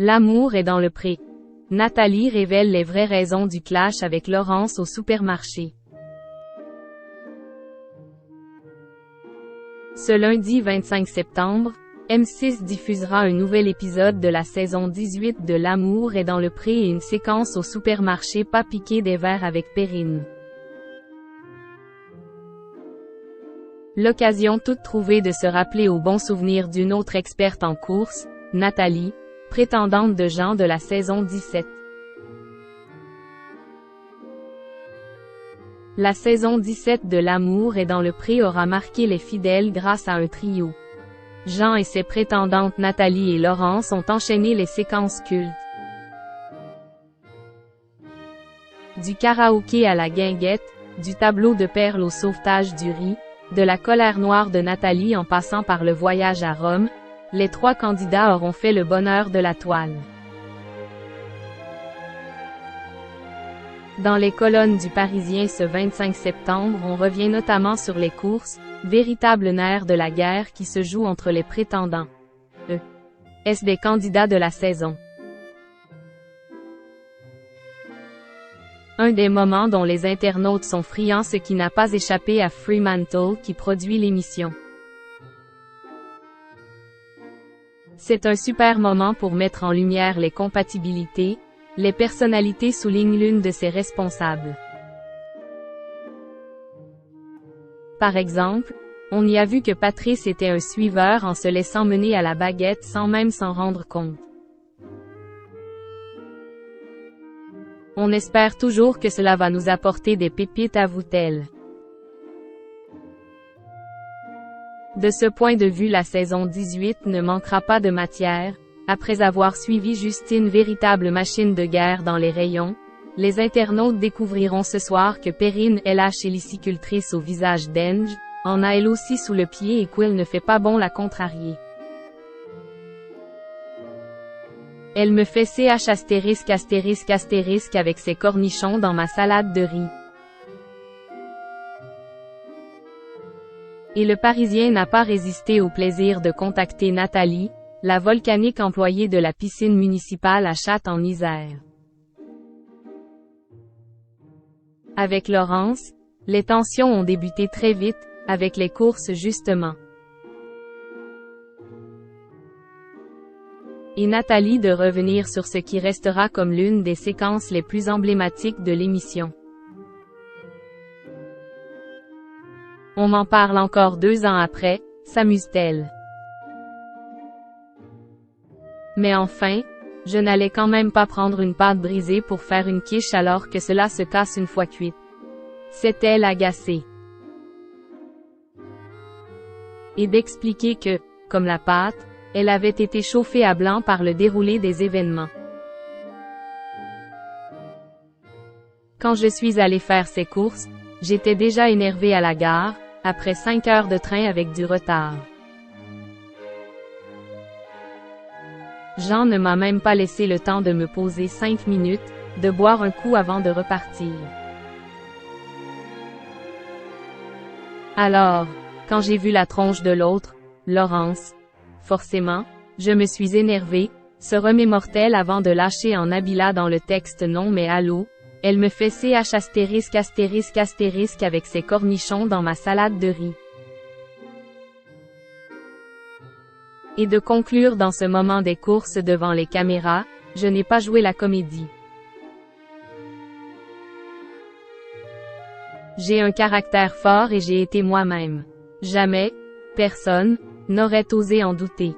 L'amour est dans le pré. Nathalie révèle les vraies raisons du clash avec Laurence au supermarché. Ce lundi 25 septembre, M6 diffusera un nouvel épisode de la saison 18 de L'amour est dans le pré et une séquence au supermarché pas piqué des verres avec Perrine. L'occasion toute trouvée de se rappeler au bon souvenir d'une autre experte en course, Nathalie, prétendante de Jean de la saison 17. La saison 17 de L'amour est dans le pré aura marqué les fidèles grâce à un trio. Jean et ses prétendantes Nathalie et Laurence ont enchaîné les séquences cultes. Du karaoké à la guinguette, du tableau de perles au sauvetage du riz, de la colère noire de Nathalie en passant par le voyage à Rome, les trois candidats auront fait le bonheur de la toile. Dans les colonnes du Parisien ce 25 septembre, on revient notamment sur les courses, véritable nerf de la guerre qui se joue entre les prétendants. Est-ce des candidats de la saison? Un des moments dont les internautes sont friands, ce qui n'a pas échappé à Fremantle qui produit l'émission. C'est un super moment pour mettre en lumière les compatibilités, les personnalités soulignent l'une de ses responsables. Par exemple, on y a vu que Patrice était un suiveur en se laissant mener à la baguette sans même s'en rendre compte. On espère toujours que cela va nous apporter des pépites à vous-t-elle. De ce point de vue, la saison 18 ne manquera pas de matière. Après avoir suivi Justine, véritable machine de guerre dans les rayons, les internautes découvriront ce soir que Perrine est la chélicicultrice au visage d'Enge, en a elle aussi sous le pied et qu'elle ne fait pas bon la contrarier. Elle me fait ch astérisque astérisque astérisque avec ses cornichons dans ma salade de riz. Et le Parisien n'a pas résisté au plaisir de contacter Nathalie, la volcanique employée de la piscine municipale à Chatte en Isère. Avec Laurence, les tensions ont débuté très vite, avec les courses justement. Et Nathalie de revenir sur ce qui restera comme l'une des séquences les plus emblématiques de l'émission. On m'en parle encore 2 ans après, s'amuse-t-elle? Mais enfin, je n'allais quand même pas prendre une pâte brisée pour faire une quiche alors que cela se casse une fois cuite. S'est-elle agacée? Et d'expliquer que, comme la pâte, elle avait été chauffée à blanc par le déroulé des événements. Quand je suis allée faire ces courses, j'étais déjà énervée à la gare, après 5 heures de train avec du retard. Jean ne m'a même pas laissé le temps de me poser 5 minutes, de boire un coup avant de repartir. Alors, quand j'ai vu la tronche de l'autre, Laurence, forcément, je me suis énervée, se remémore-t-elle avant de lâcher en habila dans le texte non mais allô, elle me fait ch astérisque astérisque astérisque avec ses cornichons dans ma salade de riz. Et de conclure dans ce moment des courses devant les caméras, je n'ai pas joué la comédie. J'ai un caractère fort et j'ai été moi-même. Jamais, personne, n'aurait osé en douter.